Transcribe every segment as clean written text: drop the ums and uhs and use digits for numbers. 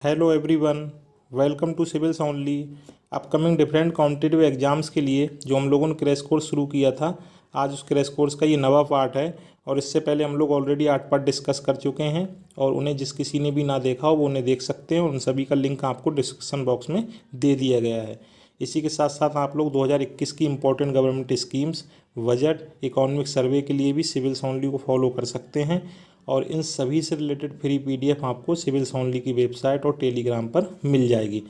Hello everyone, welcome to civils only. Upcoming different competitive exams के लिए जो हम लोगों ने क्रैश कोर्स शुरू किया था, आज उस क्रैश कोर्स का ये नवा पार्ट है। और इससे पहले हम लोग ऑलरेडी 8 पार्ट डिस्कस कर चुके हैं और उन्हें जिस किसी ने भी ना देखा हो वो उन्हें देख सकते हैं। उन सभी का लिंक आपको डिस्क्रिप्शन बॉक्स में दे दिया गया है। इसी के साथ साथ आप लोग 2021 की important government schemes, budget, economic survey के लिए भी सिविल्स ओनली को फॉलो कर सकते हैं। और इन सभी से रिलेटेड फ्री पीडीएफ आपको सिविल्स ओनली की वेबसाइट और टेलीग्राम पर मिल जाएगी।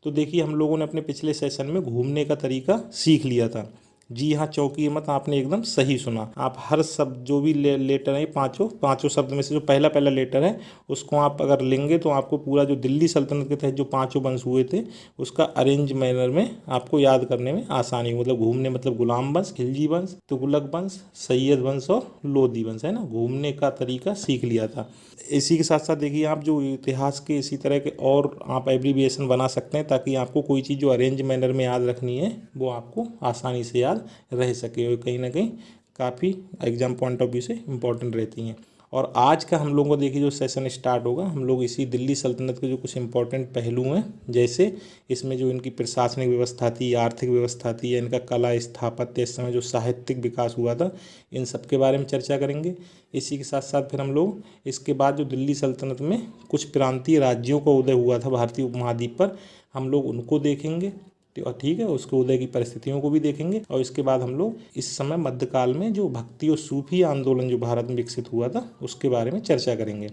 तो देखिए, हम लोगों ने अपने पिछले सेशन में घूमने का तरीका सीख लिया था। जी हाँ, चौंकिए मत, आपने एकदम सही सुना। आप हर शब्द जो भी लेटर है, पांचों पांचों शब्द में से जो पहला पहला लेटर है उसको आप अगर लेंगे तो आपको पूरा जो दिल्ली सल्तनत के तहत जो पांचों वंश हुए थे उसका अरेंज मैनर में आपको याद करने में आसानी। मतलब घूमने मतलब गुलाम वंश, खिलजी वंश, तुगलक वंश, सैयद वंश और लोधी वंश, है ना। घूमने का तरीका सीख लिया था। इसी के साथ साथ देखिए, आप जो इतिहास के इसी तरह के और आप एब्रीविएशन बना सकते हैं ताकि आपको कोई चीज़ जो अरेंज मैनर में याद रखनी है वो आपको आसानी से याद रह सके और कहीं ना कहीं काफ़ी एग्जाम पॉइंट ऑफ व्यू से इम्पोर्टेंट रहती हैं। और आज का हम लोगों को देखिए जो सेशन स्टार्ट होगा, हम लोग इसी दिल्ली सल्तनत के जो कुछ इंपॉर्टेंट पहलू हैं, जैसे इसमें जो इनकी प्रशासनिक व्यवस्था थी, आर्थिक व्यवस्था थी, या इनका कला स्थापत्य, इस समय जो साहित्यिक विकास हुआ था, इन सब के बारे में चर्चा करेंगे। इसी के साथ साथ फिर हम लोग इसके बाद जो दिल्ली सल्तनत में कुछ प्रांतीय राज्यों का उदय हुआ था भारतीय उपमहाद्वीप पर, हम लोग उनको देखेंगे। और ठीक है, उसके उदय की परिस्थितियों को भी देखेंगे। और इसके बाद हम लोग इस समय मध्यकाल में जो भक्ति और सूफी आंदोलन जो भारत में विकसित हुआ था उसके बारे में चर्चा करेंगे।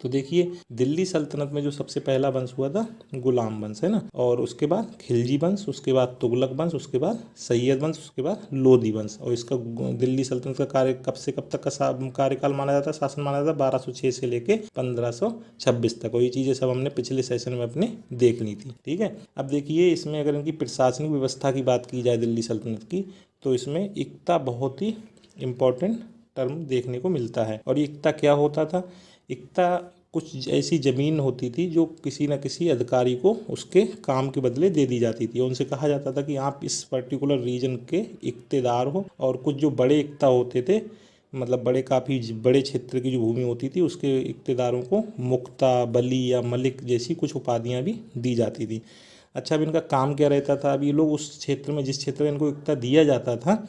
तो देखिए, दिल्ली सल्तनत में जो सबसे पहला वंश हुआ था गुलाम वंश, है ना। और उसके बाद खिलजी वंश, उसके बाद तुगलक वंश, उसके बाद सैयद वंश, उसके बाद लोधी वंश। और इसका दिल्ली सल्तनत का कार्य कब से कब तक का कार्यकाल माना जाता है, शासन माना जाता है 1206 से लेके 1526 तक। और ये चीज़ें सब हमने पिछले सेशन में अपने देख ली थी। ठीक है, अब देखिए इसमें अगर इनकी प्रशासनिक व्यवस्था की बात की जाए दिल्ली सल्तनत की, तो इसमें इक्ता बहुत ही इम्पोर्टेंट टर्म देखने को मिलता है। और ये इक्ता क्या होता था? इक्ता कुछ ऐसी ज़मीन होती थी जो किसी न किसी अधिकारी को उसके काम के बदले दे दी जाती थी। उनसे कहा जाता था कि आप इस पर्टिकुलर रीजन के इक्तेदार हो। और कुछ जो बड़े इक्ता होते थे, मतलब बड़े काफ़ी बड़े क्षेत्र की जो भूमि होती थी उसके इक्तेदारों को मुक्ता, बली या मलिक जैसी कुछ उपाधियाँ भी दी जाती थी। अच्छा, अब इनका काम क्या रहता था? अब ये लोग उस क्षेत्र में, जिस क्षेत्र में इनको इक्ता दिया जाता था,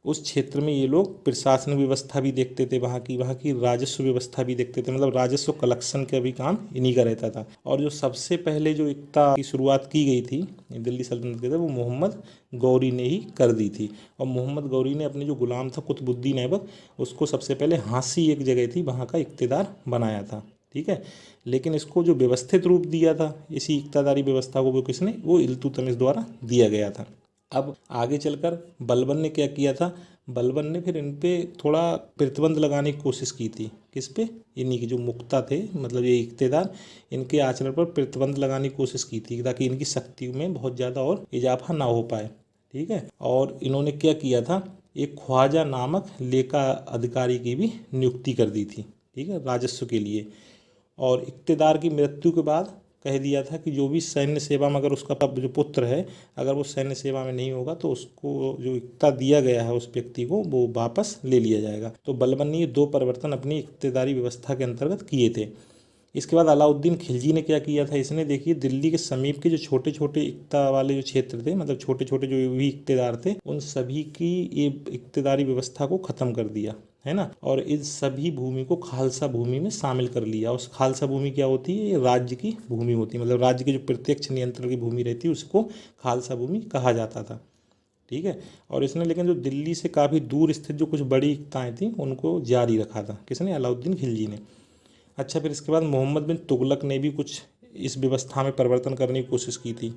उस क्षेत्र में ये लोग प्रशासनिक व्यवस्था भी देखते थे, वहाँ की राजस्व व्यवस्था भी देखते थे। मतलब राजस्व कलेक्शन का भी काम इन्हीं का रहता था। और जो सबसे पहले जो इक्ता की शुरुआत की गई थी दिल्ली सल्तनत के, वो मोहम्मद गौरी ने ही कर दी थी। और मोहम्मद गौरी ने अपने जो गुलाम था कुतुबुद्दीन ऐबक, उसको सबसे पहले हांसी एक जगह थी वहाँ का इक्तेदार बनाया था। ठीक है, लेकिन इसको जो व्यवस्थित रूप दिया था इसी इक्तादारी व्यवस्था को, वो किसने? वो इल्तुतमिश द्वारा दिया गया था। अब आगे चलकर बलबन ने क्या किया था? बलबन ने फिर इन पे थोड़ा प्रतिबंध लगाने की कोशिश की थी। किस पे? इन्हीं के जो मुक्ता थे, मतलब ये इख्तेदार, इनके आचरण पर प्रतिबंध लगाने की कोशिश की थी ताकि इनकी शक्ति में बहुत ज़्यादा और इजाफा ना हो पाए। ठीक है, और इन्होंने क्या किया था? एक ख्वाजा नामक लेखा अधिकारी की भी नियुक्ति कर दी थी। ठीक है, राजस्व के लिए। और इख्तेदार की मृत्यु के बाद कह दिया था कि जो भी सैन्य सेवा में, अगर उसका जो पुत्र है अगर वो सैन्य सेवा में नहीं होगा तो उसको जो इक्ता दिया गया है उस व्यक्ति को वो वापस ले लिया जाएगा। तो बलबन ने ये 2 परिवर्तन अपनी इख्तेदारी व्यवस्था के अंतर्गत किए थे। इसके बाद अलाउद्दीन खिलजी ने क्या किया था? इसने देखिए दिल्ली के समीप के जो छोटे छोटे इक्ता वाले जो क्षेत्र थे, मतलब छोटे छोटे जो भी इक्तेदार थे, उन सभी की ये इक्तेदारी व्यवस्था को ख़त्म कर दिया, है ना। और इस सभी भूमि को खालसा भूमि में शामिल कर लिया। उस खालसा भूमि क्या होती है? ये राज्य की भूमि होती है, मतलब राज्य के जो प्रत्यक्ष नियंत्रण की भूमि रहती है उसको खालसा भूमि कहा जाता था। ठीक है, और इसने लेकिन जो दिल्ली से काफ़ी दूर स्थित जो कुछ बड़ी इक्ताएँ थीं उनको जारी रखा था। किसने? अलाउद्दीन खिलजी ने। अच्छा, फिर इसके बाद मोहम्मद बिन तुगलक ने भी कुछ इस व्यवस्था में परिवर्तन करने की कोशिश की थी।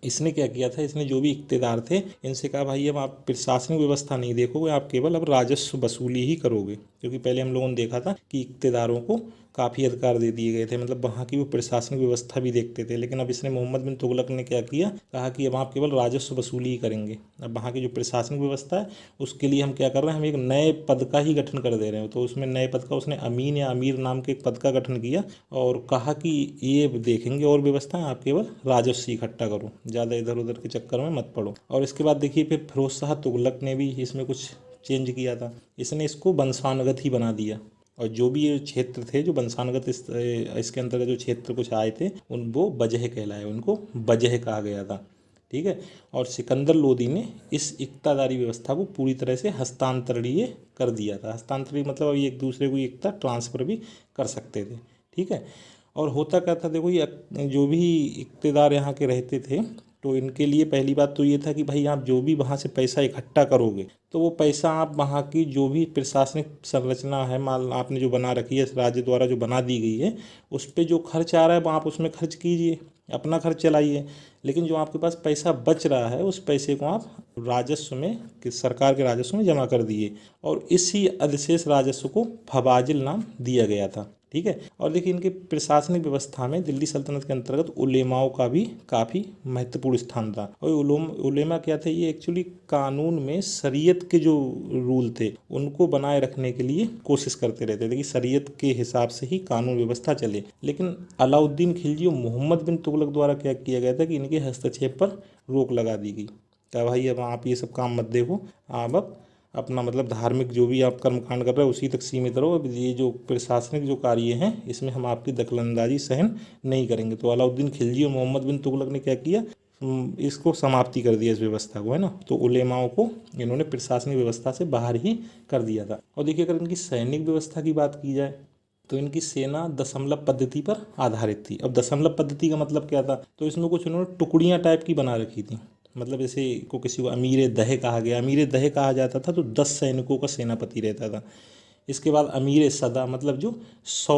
इसने क्या किया था? इसने जो भी इक्तेदार थे इनसे कहा, भाई अब आप प्रशासनिक व्यवस्था नहीं देखोगे, आप केवल अब राजस्व वसूली ही करोगे। क्योंकि पहले हम लोगों ने देखा था कि इक्तेदारों को काफ़ी अधिकार दे दिए गए थे, मतलब वहाँ की वो प्रशासनिक व्यवस्था भी देखते थे। लेकिन अब इसने मोहम्मद बिन तुगलक ने क्या किया? कहा कि अब आप केवल राजस्व वसूली ही करेंगे। अब वहाँ की जो प्रशासनिक व्यवस्था है उसके लिए हम क्या कर रहे हैं? हम एक नए पद का ही गठन कर दे रहे हैं। तो उसमें नए पद का उसने अमीन या अमीर नाम के एक पद का गठन किया और कहा कि ये देखेंगे और व्यवस्था, आप केवल राजस्व इकट्ठा करो, ज़्यादा इधर उधर के चक्कर में मत पड़ो। और इसके बाद देखिए फिर फिरोज शाह तुगलक ने भी इसमें कुछ चेंज किया था। इसने इसको वंशानुगत ही बना दिया। और जो भी ये क्षेत्र थे जो वंशानुगत इसके अंतर्गत जो क्षेत्र कुछ आए थे वो बजह कहलाए, उनको बजह कहा गया था। ठीक है। और सिकंदर लोदी ने इस इक्तादारी व्यवस्था को पूरी तरह से हस्तांतरणीय कर दिया था। हस्तांतरणीय मतलब ये एक दूसरे को इक्ता ट्रांसफ़र भी कर सकते थे। ठीक है। और होता क्या था, देखो ये जो भी इक्तेदार यहाँ के रहते थे तो इनके लिए पहली बात तो ये था कि भाई आप जो भी वहाँ से पैसा इकट्ठा करोगे तो वो पैसा आप वहाँ की जो भी प्रशासनिक संरचना है, मान आपने जो बना रखी है राज्य द्वारा जो बना दी गई है, उस पर जो खर्च आ रहा है वो आप उसमें खर्च कीजिए, अपना खर्च चलाइए। लेकिन जो आपके पास पैसा बच रहा है उस पैसे को आप राजस्व में सरकार के राजस्व में जमा कर दिए, और इसी अधिशेष राजस्व को फवाजिल नाम दिया गया था। ठीक है। और देखिए इनके प्रशासनिक व्यवस्था में दिल्ली सल्तनत के अंतर्गत उलेमाओं का भी काफ़ी महत्वपूर्ण स्थान था। और उलेमा क्या थे, ये एक्चुअली कानून में शरीयत के जो रूल थे उनको बनाए रखने के लिए कोशिश करते रहते थे कि शरीयत के हिसाब से ही कानून व्यवस्था चले। लेकिन अलाउद्दीन खिलजी और मोहम्मद बिन तुगलक द्वारा क्या किया गया था कि इनके हस्तक्षेप पर रोक लगा दी गई। क्या भाई अब आप ये सब काम मत देखो, आप अब अपना मतलब धार्मिक जो भी आप कर्मकांड कर रहे हो उसी तक सीमित रहो, अब ये जो प्रशासनिक जो कार्य हैं इसमें हम आपकी दखलंदाजी सहन नहीं करेंगे। तो अलाउद्दीन खिलजी और मोहम्मद बिन तुगलक ने क्या किया, इसको समाप्ति कर दिया इस व्यवस्था को, है ना। तो उलेमाओं को इन्होंने प्रशासनिक व्यवस्था से बाहर ही कर दिया था। और देखिए अगर इनकी सैनिक व्यवस्था की बात की जाए तो इनकी सेना दशमलव पद्धति पर आधारित थी। अब दशमलव पद्धति का मतलब क्या था, तो इसमें कुछ उन्होंने टुकड़ियाँ टाइप की बना रखी थी। मतलब जैसे को किसी को अमीर दह कहा गया, अमीर दह कहा जाता था तो 10 सैनिकों का सेनापति रहता था। इसके बाद अमीर सदा मतलब जो 100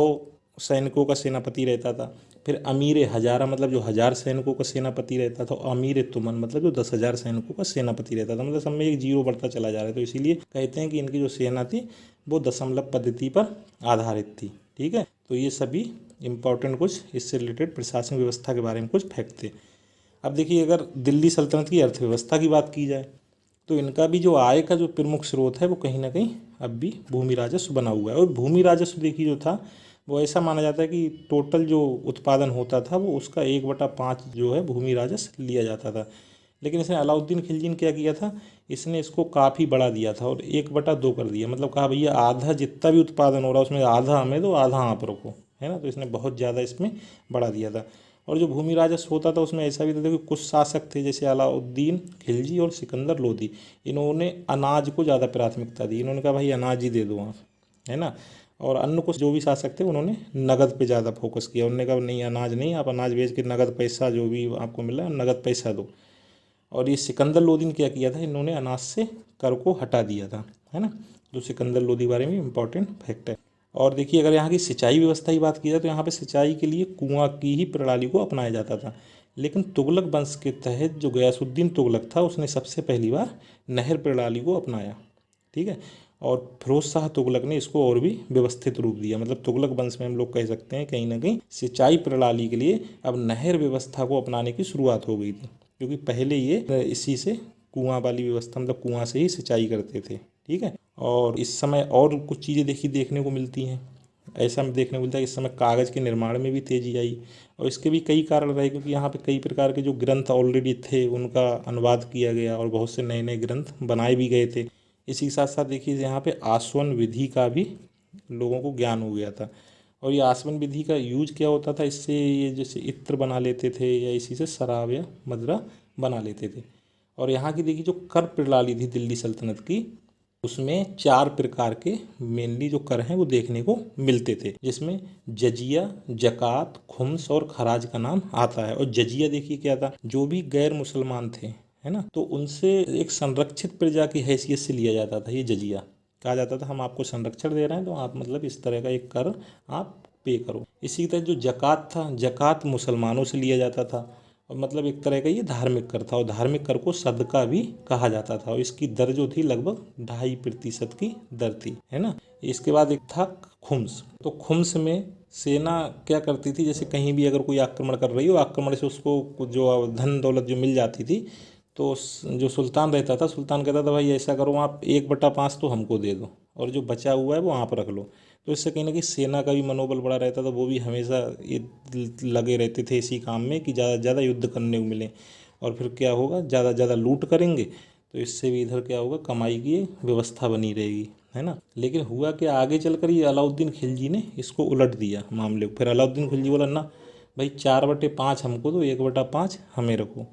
सैनिकों का सेनापति रहता था। फिर अमीर हजारा मतलब जो 1000 सैनिकों का सेनापति रहता था। अमीर तुमन मतलब जो 10,000 सैनिकों का सेनापति रहता था। मतलब सब में एक जीरो बढ़ता चला जा रहा है। तो इसीलिए कहते हैं कि इनकी जो सेना थी वो दशमलव पद्धति पर आधारित थी। ठीक है। तो ये सभी इंपॉर्टेंट कुछ इससे रिलेटेड प्रशासनिक व्यवस्था के बारे में कुछ फैक्ट थे। अब देखिए अगर दिल्ली सल्तनत की अर्थव्यवस्था की बात की जाए तो इनका भी जो आय का जो प्रमुख स्रोत है वो कहीं ना कहीं अब भी भूमि राजस्व बना हुआ है। और भूमि राजस्व देखिए जो था वो ऐसा माना जाता है कि टोटल जो उत्पादन होता था वो उसका 1/5 जो है भूमि राजस्व लिया जाता था। लेकिन इसने अलाउद्दीन खिलजी ने क्या किया था, इसने इसको काफ़ी बढ़ा दिया था और 1/2 कर दिया। मतलब कहा भैया आधा जितना भी उत्पादन हो रहा है उसमें आधा हमें दो, आधा आप रखो, है ना। तो इसने बहुत ज़्यादा इसमें बढ़ा दिया था। और जो भूमि राजस्व होता था उसमें ऐसा भी था कि कुछ शासक थे जैसे अलाउद्दीन खिलजी और सिकंदर लोदी, इन्होंने अनाज को ज़्यादा प्राथमिकता दी। इन्होंने कहा भाई अनाज ही दे दो आप, है ना। और अन्य कुछ जो भी शासक थे उन्होंने नगद पे ज़्यादा फोकस किया। उन्होंने कहा नहीं अनाज नहीं, आप अनाज बेच के नगद पैसा जो भी आपको मिला नगद पैसा दो। और ये सिकंदर लोदी ने क्या किया था, इन्होंने अनाज से कर को हटा दिया था, है ना। जो सिकंदर लोदी बारे में इंपॉर्टेंट फैक्ट है। और देखिए अगर यहाँ की सिंचाई व्यवस्था की बात की जाए तो यहाँ पे सिंचाई के लिए कुआं की ही प्रणाली को अपनाया जाता था। लेकिन तुगलक वंश के तहत जो गयासुद्दीन तुगलक था उसने सबसे पहली बार नहर प्रणाली को अपनाया। ठीक है। और फिरोज शाह तुगलक ने इसको और भी व्यवस्थित रूप दिया। मतलब तुगलक वंश में हम लोग कह सकते हैं कहीं ना कहीं सिंचाई प्रणाली के लिए अब नहर व्यवस्था को अपनाने की शुरुआत हो गई थी, क्योंकि पहले ये इसी से कुआं वाली व्यवस्था मतलब कुआं से ही सिंचाई करते थे। ठीक है। और इस समय और कुछ चीज़ें देखने को मिलती हैं। ऐसा देखने को मिलता है कि इस समय कागज़ के निर्माण में भी तेज़ी आई और इसके भी कई कारण रहे, क्योंकि यहाँ पे कई प्रकार के जो ग्रंथ ऑलरेडी थे उनका अनुवाद किया गया और बहुत से नए नए ग्रंथ बनाए भी गए थे। इसी के साथ साथ देखिए यहाँ पे आसवन विधि का भी लोगों को ज्ञान हो गया था। और ये आसवन विधि का यूज क्या होता था, इससे ये जैसे इत्र बना लेते थे या इसी से शराब या मदरा बना लेते थे। और यहाँ की देखिए जो कर प्रणाली थी दिल्ली सल्तनत की, उसमें 4 प्रकार के मेनली जो कर हैं वो देखने को मिलते थे, जिसमें जजिया, जक़ात, खुम्स और खराज का नाम आता है। और जजिया देखिए क्या था, जो भी गैर मुसलमान थे, है ना, तो उनसे एक संरक्षित प्रजा की हैसियत से लिया जाता था। ये जजिया कहा जाता था, हम आपको संरक्षण दे रहे हैं तो आप मतलब इस तरह का एक कर आप पे करो। इसी तरह जो जक़ात था, जक़ात मुसलमानों से लिया जाता था और मतलब एक तरह का ये धार्मिक कर था। और धार्मिक कर को सदका भी कहा जाता था और इसकी दर जो थी लगभग 2.5% की दर थी, है ना। इसके बाद एक था खुम्स। तो खुम्स में सेना क्या करती थी, जैसे कहीं भी अगर कोई आक्रमण कर रही हो, आक्रमण से उसको जो धन दौलत जो मिल जाती थी तो जो सुल्तान रहता था, सुल्तान कहता था भाई ऐसा करो आप 1/5 तो हमको दे दो और जो बचा हुआ है वो आप रख लो। तो इससे कहीं ना कहीं सेना का भी मनोबल बढ़ा रहता था। वो भी हमेशा ये लगे रहते थे इसी काम में कि ज़्यादा से ज़्यादा युद्ध करने को मिले और फिर क्या होगा, ज़्यादा से ज़्यादा लूट करेंगे तो इससे भी इधर क्या होगा, कमाई की व्यवस्था बनी रहेगी, है ना। लेकिन हुआ कि आगे चलकर ये अलाउद्दीन खिलजी ने इसको उलट दिया मामले को। फिर अलाउद्दीन खिलजी बोला ना भाई 4/5 हमको दो, 1/5 हमें रखो,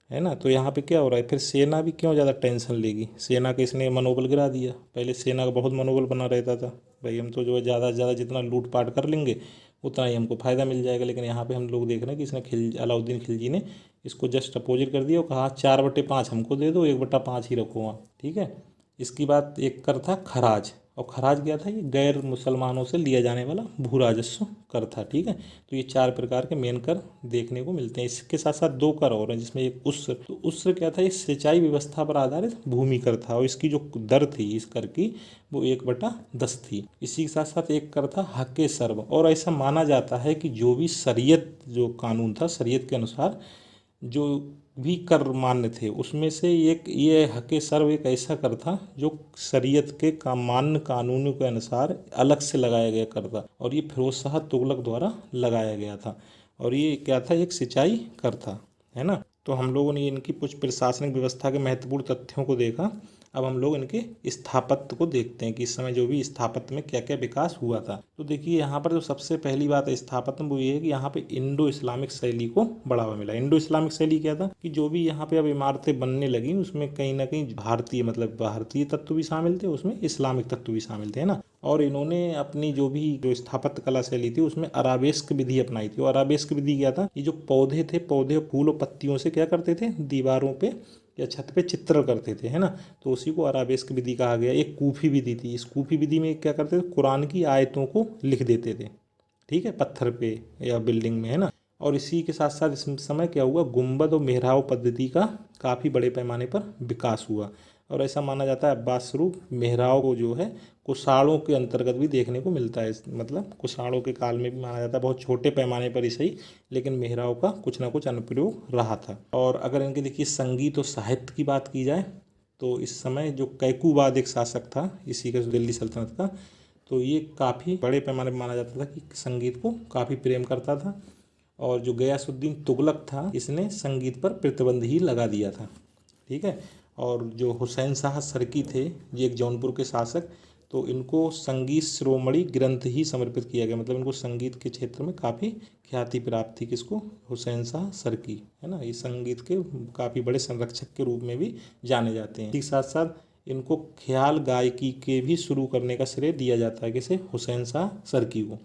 है ना। तो यहाँ पे क्या हो रहा है, फिर सेना भी क्यों ज़्यादा टेंशन लेगी, सेना के इसने मनोबल गिरा दिया। पहले सेना का बहुत मनोबल बना रहता था, भाई हम तो जो है ज़्यादा से ज़्यादा जितना लूटपाट कर लेंगे उतना ही हमको फ़ायदा मिल जाएगा। लेकिन यहाँ पे हम लोग देख रहे हैं कि इसने अलाउद्दीन खिलजी ने इसको जस्ट अपोजिट कर दिया और कहा 4/5 हमको दे दो, 1/5 ही रखो वहाँ, ठीक है। इसकी बात एक कर था खराज, और खराज क्या था, ये गैर मुसलमानों से लिया जाने वाला भू राजस्व कर था, ठीक है। तो ये 4 प्रकार के मेन कर देखने को मिलते हैं। इसके साथ साथ 2 कर और हैं, जिसमें एक उस्र, तो उस्र क्या था, ये सिंचाई व्यवस्था पर आधारित भूमि कर था, और इसकी जो दर थी इस कर की वो 1/10 थी। इसी के साथ साथ एक कर था हक़ सर्व, और ऐसा माना जाता है कि जो भी शरीयत जो कानून था, शरीयत के अनुसार जो भी कर मान्य थे उसमें से एक ये हक़ सर्व एक ऐसा कर था जो शरीयत के मान्य कानूनों के अनुसार अलग से लगाया गया कर था, और ये फिरोज शाह तुगलक द्वारा लगाया गया था। और ये क्या था, एक सिंचाई कर था, है ना। तो हम लोगों ने इनकी कुछ प्रशासनिक व्यवस्था के महत्वपूर्ण तथ्यों को देखा। अब हम लोग इनके स्थापत्य को देखते हैं कि इस समय जो भी स्थापत्य में क्या क्या विकास हुआ था। तो देखिए यहाँ पर जो सबसे पहली बात है स्थापत्य में वो ये है कि यहाँ पे इंडो इस्लामिक शैली को बढ़ावा मिला। इंडो इस्लामिक शैली क्या था कि जो भी यहाँ पे अब इमारतें बनने लगी उसमें कहीं ना कहीं भारतीय मतलब भारतीय तत्व भी शामिल थे, उसमें इस्लामिक तत्व भी शामिल थे, है ना। और इन्होंने अपनी जो स्थापत्य कला शैली थी उसमें अराबेस्क विधि अपनाई थी। और अराबेस्क विधि क्या था, ये जो पौधे थे, पौधे फूल और पत्तियों से क्या करते थे, दीवारों पे या छत पे चित्र करते थे, है ना। तो उसी को अराबेस्क विधि कहा गया। एक कूफी विधि थी, इस कूफी विधि में क्या करते थे, कुरान की आयतों को लिख देते थे, ठीक है, पत्थर पे या बिल्डिंग में, है ना। और इसी के साथ साथ इस समय क्या हुआ, गुंबद और मेहराब पद्धति का काफ़ी बड़े पैमाने पर विकास हुआ। और ऐसा माना जाता है अब्बास स्वरूप मेहराब को जो है कुषाणों के अंतर्गत भी देखने को मिलता है। मतलब कुषाणों के काल में भी माना जाता है, बहुत छोटे पैमाने पर ही सही, लेकिन मेहराब का कुछ ना कुछ अनुप्रयोग रहा था। और अगर इनके देखिए संगीत और साहित्य की बात की जाए तो इस समय जो कैकूबाद एक शासक था इसी का दिल्ली सल्तनत का, तो ये काफ़ी बड़े पैमाने पर माना जाता था कि संगीत को काफ़ी प्रेम करता था। और जो गयासुद्दीन तुगलक था इसने संगीत पर प्रतिबंध ही लगा दिया था, ठीक है। और जो हुसैन शाह सरकी थे ये एक जौनपुर के शासक, तो इनको संगीत शिरोमणि ग्रंथ ही समर्पित किया गया। मतलब इनको संगीत के क्षेत्र में काफ़ी ख्याति प्राप्त थी, किसको, हुसैन शाह सरकी, है ना। ये संगीत के काफ़ी बड़े संरक्षक के रूप में भी जाने जाते हैं। इसी के साथ साथ इनको ख्याल गायकी के भी शुरू करने का श्रेय दिया जाता है, किसे, हुसैन शाह सरकी को।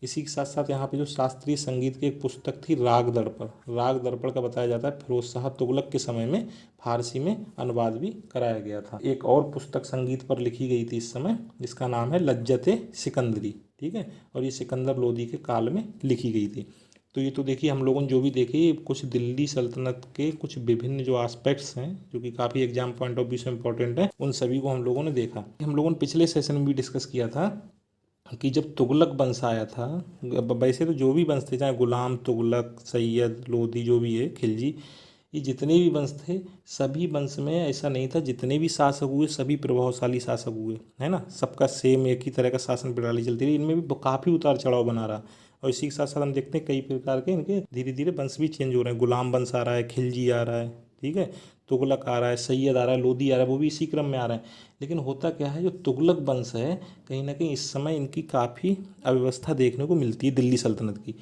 इसी के साथ साथ यहाँ पे जो शास्त्रीय संगीत की एक पुस्तक थी राग दर्पण, राग दर्पण का बताया जाता है फिरोज शाह तुगलक के समय में फारसी में अनुवाद भी कराया गया था। एक और पुस्तक संगीत पर लिखी गई थी इस समय, जिसका नाम है लज्जते सिकंदरी, ठीक है। और ये सिकंदर लोदी के काल में लिखी गई थी। तो ये तो देखिए हम लोगों ने जो भी देखी कुछ दिल्ली सल्तनत के कुछ विभिन्न जो एस्पेक्ट्स हैं जो कि काफ़ी एग्जाम पॉइंट ऑफ व्यू से इंपॉर्टेंट है, उन सभी को हम लोगों ने देखा। हम लोगों ने पिछले सेशन में भी डिस्कस किया था कि जब तुगलक वंश आया था, वैसे तो जो भी वंश थे, चाहे गुलाम तुगलक, सैयद, लोधी, जो भी है, खिलजी, ये जितने भी वंश थे सभी वंश में ऐसा नहीं था जितने भी शासक हुए सभी प्रभावशाली शासक हुए, है ना। सबका सेम एक ही तरह का शासन प्रणाली चलती रही, इनमें भी काफ़ी उतार चढ़ाव बना रहा। और इसी के साथ साथ हम देखते हैं कई प्रकार के इनके धीरे धीरे वंश भी चेंज हो रहे हैं। गुलाम वंश आ रहा है, खिलजी आ रहा है, ठीक है, तुगलक आ रहा है, सैयद आ रहा है, लोधी आ रहा है, वो भी इसी क्रम में आ रहा है। लेकिन होता क्या है, जो तुगलक वंश है कहीं ना कहीं इस समय इनकी काफ़ी अव्यवस्था देखने को मिलती है दिल्ली सल्तनत की।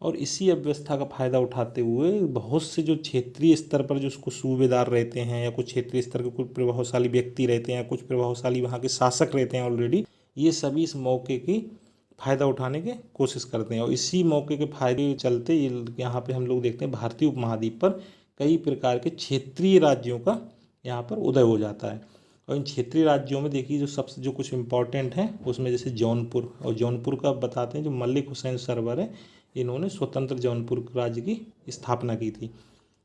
और इसी अव्यवस्था का फ़ायदा उठाते हुए बहुत से जो क्षेत्रीय स्तर पर जो उसको सूबेदार रहते हैं या कुछ क्षेत्रीय स्तर के कुछ प्रभावशाली व्यक्ति रहते हैं या कुछ प्रभावशाली वहाँ के शासक रहते हैं ऑलरेडी, ये सभी इस मौके की फ़ायदा उठाने की कोशिश करते हैं। और इसी मौके के फायदे चलते यहाँ पे हम लोग देखते हैं भारतीय उपमहाद्वीप पर कई प्रकार के क्षेत्रीय राज्यों का यहाँ पर उदय हो जाता है। और इन क्षेत्रीय राज्यों में देखिए जो सबसे जो कुछ इम्पोर्टेंट हैं उसमें जैसे जौनपुर, और जौनपुर का बताते हैं जो मलिक हुसैन सरवर है, इन्होंने स्वतंत्र जौनपुर राज्य की स्थापना की थी।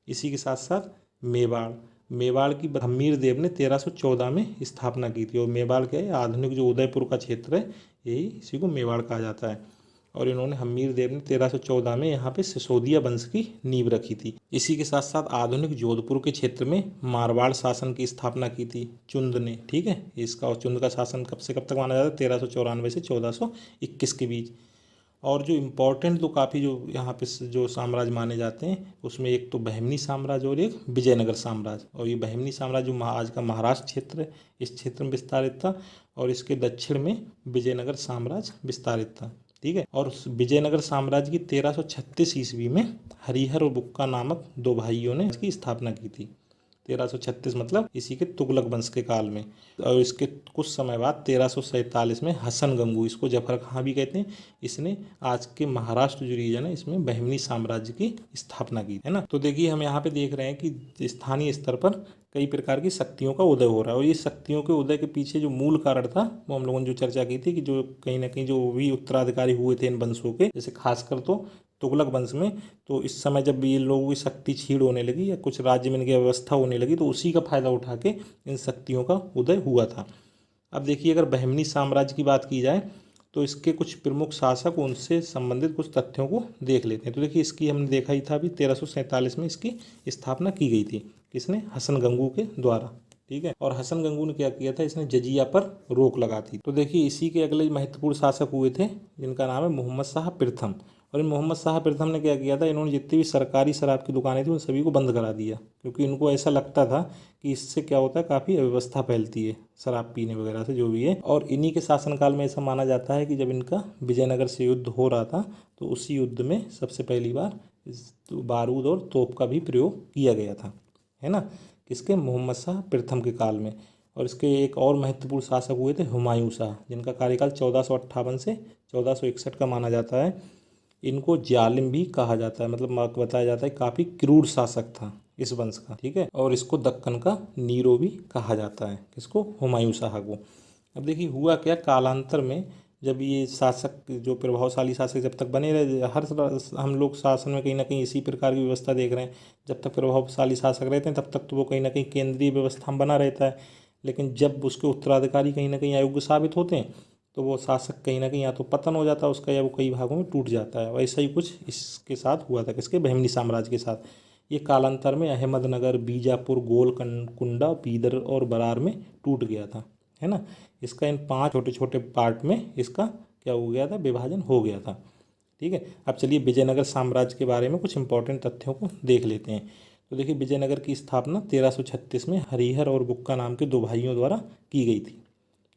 इसी के साथ साथ मेवाड़, मेवाड़ की हम्मीर देव ने 1314 में स्थापना की थी। और मेवाड़ क्या है, आधुनिक जो उदयपुर का क्षेत्र है यही इसी को मेवाड़ कहा जाता है। और इन्होंने हम्मीर देव ने 1314 में यहाँ पे सिसोदिया वंश की नींव रखी थी। इसी के साथ साथ आधुनिक जोधपुर के क्षेत्र में मारवाड़ शासन की स्थापना की थी चुंद ने, ठीक है। इसका और चुंद का शासन कब से कब तक माना जाता है, 1394 से 1421 के बीच। और जो इम्पोर्टेंट तो काफ़ी जो यहाँ पे जो साम्राज्य माने जाते हैं उसमें एक तो बहमनी साम्राज्य और एक विजयनगर साम्राज्य। और ये बहमनी साम्राज्य जो आज का महाराष्ट्र क्षेत्र है इस क्षेत्र में विस्तारित था और इसके दक्षिण में विजयनगर साम्राज्य विस्तारित था। ठीक है। और विजयनगर साम्राज्य की 1336 ईस्वी में हरिहर और बुक्का नामक दो भाइयों ने इसकी स्थापना की थी। 1336 मतलब इसी के तुगलक वंश के काल में। और इसके कुछ समय बाद 1347 में हसन गंगू, इसको जफर खां भी कहते हैं, इसने आज के महाराष्ट्र जो रीजन है इसमें बहमनी साम्राज्य की स्थापना की है ना। तो देखिए हम यहाँ पे देख रहे हैं कि स्थानीय स्तर पर कई प्रकार की शक्तियों का उदय हो रहा है और ये शक्तियों के उदय के पीछे जो मूल कारण था वो हम लोगों ने जो चर्चा की थी कि जो कहीं ना कहीं जो भी उत्तराधिकारी हुए थे इन वंशों के, जैसे खासकर तो तुगलक वंश में, तो इस समय जब ये लोगों की शक्ति क्षीण होने लगी या कुछ राज्य में इनकी अव्यवस्था होने लगी तो उसी का फायदा उठा के इन शक्तियों का उदय हुआ था। अब देखिए अगर बहमनी साम्राज्य की बात की जाए तो इसके कुछ प्रमुख शासक, उनसे संबंधित कुछ तथ्यों को देख लेते हैं। तो देखिए इसकी हमने देखा ही था अभी 1347 में इसकी स्थापना की गई थी। किसने? हसन गंगू के द्वारा। ठीक है। और हसन गंगू ने क्या किया था, इसने जजिया पर रोक लगा थी। तो देखिए इसी के अगले महत्वपूर्ण शासक हुए थे जिनका नाम है मोहम्मद शाह प्रथम। और इन मोहम्मद शाह प्रथम ने क्या किया था, इन्होंने जितनी भी सरकारी शराब की दुकानें थी उन सभी को बंद करा दिया, क्योंकि इनको ऐसा लगता था कि इससे क्या होता है, काफ़ी अव्यवस्था फैलती है शराब पीने वगैरह से जो भी है। और इन्हीं के शासनकाल में ऐसा माना जाता है कि जब इनका विजयनगर से युद्ध हो रहा था तो उसी युद्ध में सबसे पहली बार बारूद और तोप का भी प्रयोग किया गया था, है ना, किसके? मोहम्मद शाह प्रथम के काल में। और इसके एक और महत्वपूर्ण शासक हुए थे हुमायूं शाह, जिनका कार्यकाल 1458 से 1461 का माना जाता है। इनको जालिम भी कहा जाता है, मतलब बताया जाता है काफ़ी क्रूर शासक था इस वंश का। ठीक है। और इसको दक्कन का नीरो भी कहा जाता है, किसको? हुमायूं शाह को। अब देखिए हुआ क्या, कालांतर में जब ये शासक जो प्रभावशाली शासक जब तक बने रहे, हर हम लोग शासन में कहीं ना कहीं इसी प्रकार की व्यवस्था देख रहे हैं, जब तक प्रभावशाली शासक रहते हैं तब तक तो वो कहीं ना कहीं केंद्रीय व्यवस्था में बना रहता है, लेकिन जब उसके उत्तराधिकारी कहीं ना कहीं अयोग्य साबित होते हैं तो वो शासक कहीं ना कहीं या तो पतन हो जाता है उसका, या वो कई भागों में टूट जाता है। वैसा ही कुछ इसके साथ हुआ था, किसके? बहमनी साम्राज्य के साथ। ये कालांतर में अहमदनगर, बीजापुर, गोलकुंडा, बीदर और बरार में टूट गया था, है ना। इसका इन 5 छोटे छोटे पार्ट में इसका क्या हो गया था, विभाजन हो गया था। ठीक है। अब चलिए विजयनगर साम्राज्य के बारे में कुछ इंपॉर्टेंट तथ्यों को देख लेते हैं। तो देखिए विजयनगर की स्थापना 1336 में हरिहर और बुक्का नाम के दो भाइयों द्वारा की गई थी।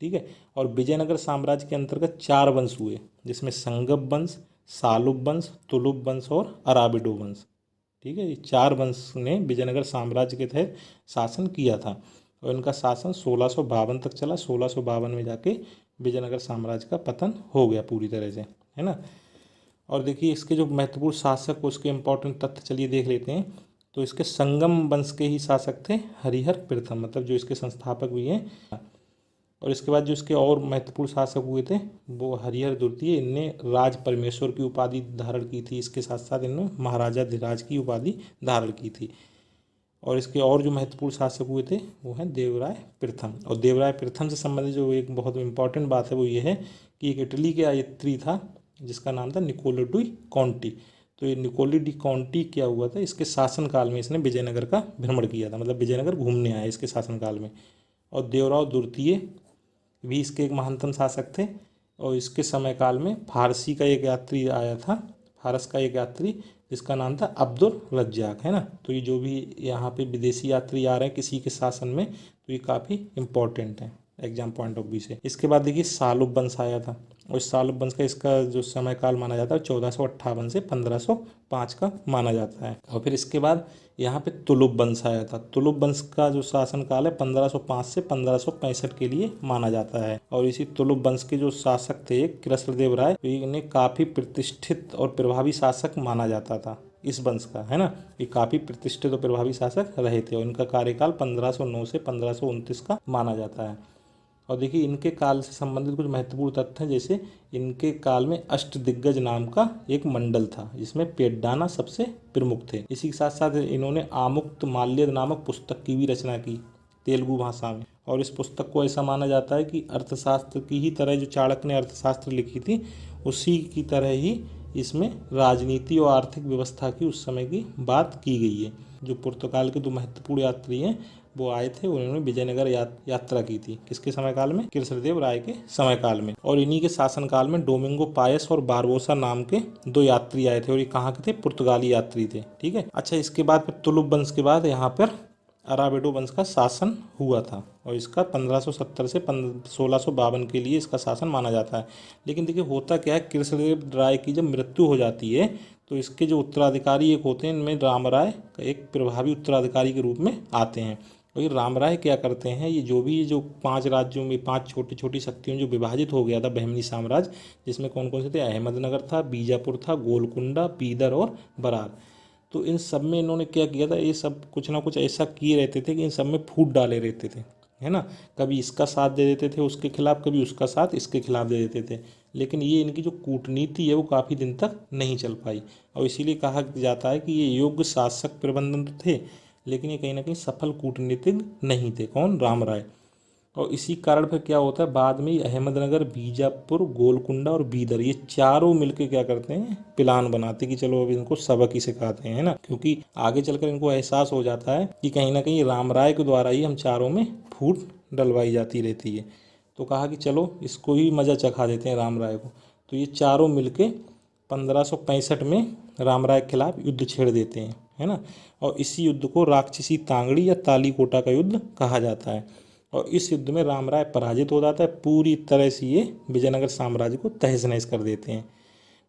ठीक है। और विजयनगर साम्राज्य के अंतर्गत 4 वंश हुए, जिसमें संगम वंश, सालुब वंश, तुलुब वंश और अराबिडो वंश। ठीक है। ये 4 वंश ने विजयनगर साम्राज्य के तहत शासन किया था और इनका शासन 1652 तक चला। 1652 में जाके विजयनगर साम्राज्य का पतन हो गया पूरी तरह से, है ना। और देखिए इसके जो महत्वपूर्ण शासक, उसके इंपॉर्टेंट तथ्य चलिए देख लेते हैं। तो इसके संगम वंश के ही शासक थे हरिहर प्रथम, मतलब जो इसके संस्थापक भी हैं। और इसके बाद जो इसके और महत्वपूर्ण शासक हुए थे वो हरिहर द्वितीय, इनने राज परमेश्वर की उपाधि धारण की थी। इसके साथ साथ इन्होंने महाराजा धीराज की उपाधि धारण की थी। और इसके और जो महत्वपूर्ण शासक हुए थे वो हैं देवराय प्रथम। और देवराय प्रथम से संबंधित जो एक बहुत इंपॉर्टेंट बात है वो ये है कि एक इटली के यात्री था जिसका नाम था निकोलो डी कॉन्टी। तो ये निकोलो डी कॉन्टी क्या हुआ था, इसके शासनकाल में इसने विजयनगर का भ्रमण किया था, मतलब विजयनगर घूमने आया इसके शासनकाल में। और देवराव द्वितीय भी इसके एक महानतम शासक थे। और इसके समय काल में फारसी का एक यात्री आया था, फारस का एक यात्री जिसका नाम था अब्दुल रज्जाक, है ना। तो ये जो भी यहाँ पे विदेशी यात्री आ रहे हैं किसी के शासन में, तो ये काफ़ी इंपॉर्टेंट है एग्जाम पॉइंट ऑफ व्यू से। इसके बाद देखिए सालुब वंश आया था और इस सालुब वंश का इसका जो समय काल माना जाता है 1458 से 1505 का माना जाता है। और फिर इसके बाद यहाँ पे तुलुब वंश आया था। तुलुब वंश का जो शासन काल है 1505 से 1565 के लिए माना जाता है। और इसी तुलुब वंश के जो शासक थे कृष्णदेव राय, इन्हें काफ़ी प्रतिष्ठित और प्रभावी शासक माना जाता था इस वंश का, है ना। ये काफ़ी प्रतिष्ठित और प्रभावी शासक रहे थे और इनका कार्यकाल 1509 से 1529 का माना जाता है। और देखिए इनके काल से संबंधित कुछ महत्वपूर्ण तथ्य हैं, जैसे इनके काल में अष्टदिग्गज नाम का एक मंडल था जिसमें पेड्डाना सबसे प्रमुख थे। इसी के साथ साथ इन्होंने आमुक्त माल्यद नामक पुस्तक की भी रचना की तेलुगु भाषा में। और इस पुस्तक को ऐसा माना जाता है कि अर्थशास्त्र की ही तरह जो चाणक्य ने अर्थशास्त्र लिखी थी उसी की तरह ही इसमें राजनीति और आर्थिक व्यवस्था की उस समय की बात की गई है। जो पुर्तगाल के 2 महत्वपूर्ण यात्री हैं वो आए थे, उन्होंने विजयनगर यात्रा की थी। किसके समय काल में? कृष्णदेव राय के समय काल में। और इन्हीं के शासन काल में डोमिंगो पायस और बारबोसा नाम के 2 यात्री आए थे, और ये कहाँ के थे? पुर्तगाली यात्री थे। ठीक है। अच्छा, इसके बाद फिर तुलुप वंश के बाद यहाँ पर अराबिडो वंश का शासन हुआ था, और इसका 1570 से 1652 के लिए इसका शासन माना जाता है। लेकिन देखिए होता क्या है, कृष्णदेव राय की जब मृत्यु हो जाती है तो इसके जो उत्तराधिकारी एक होते हैं, इनमें राम राय एक प्रभावी उत्तराधिकारी के रूप में आते हैं। और ये राम राय क्या करते हैं, ये जो 5 राज्यों में 5 छोटी छोटी शक्तियों जो विभाजित हो गया था बहमनी साम्राज्य, जिसमें कौन कौन से थे? अहमदनगर था, बीजापुर था, गोलकुंडा, बीदर और बरार। तो इन सब में इन्होंने क्या किया था, ये सब कुछ ना कुछ ऐसा किए रहते थे कि इन सब में फूट डाले रहते थे, है ना। कभी इसका साथ दे देते थे उसके खिलाफ, कभी उसका साथ इसके खिलाफ दे देते थे। लेकिन ये इनकी जो कूटनीति है वो काफ़ी दिन तक नहीं चल पाई, और इसीलिए कहा जाता है कि ये योग्य शासक प्रबंधन तो थे, लेकिन ये कहीं ना कहीं सफल कूटनीतिज्ञ नहीं थे। कौन? राम राय। और इसी कारण फिर क्या होता है, बाद में अहमदनगर, बीजापुर, गोलकुंडा और बीदर, ये चारों मिलके क्या करते हैं? प्लान बनाते कि चलो अभी इनको सबक ही सिखाते हैं, है ना। क्योंकि आगे चलकर इनको एहसास हो जाता है कि कहीं ना कहीं राम राय के द्वारा ही हम चारों में फूट डलवाई जाती रहती है। तो कहा कि चलो इसको ही मज़ा चखा देते हैं राम राय को। तो ये चारों मिलके 1565 में राम राय के खिलाफ युद्ध छेड़ देते हैं, है ना। और इसी युद्ध को राक्षसी तांगड़ी या तालीकोटा का युद्ध कहा जाता है। और इस युद्ध में राम राय पराजित हो जाता है, पूरी तरह से ये विजयनगर साम्राज्य को तहस नहस कर देते हैं।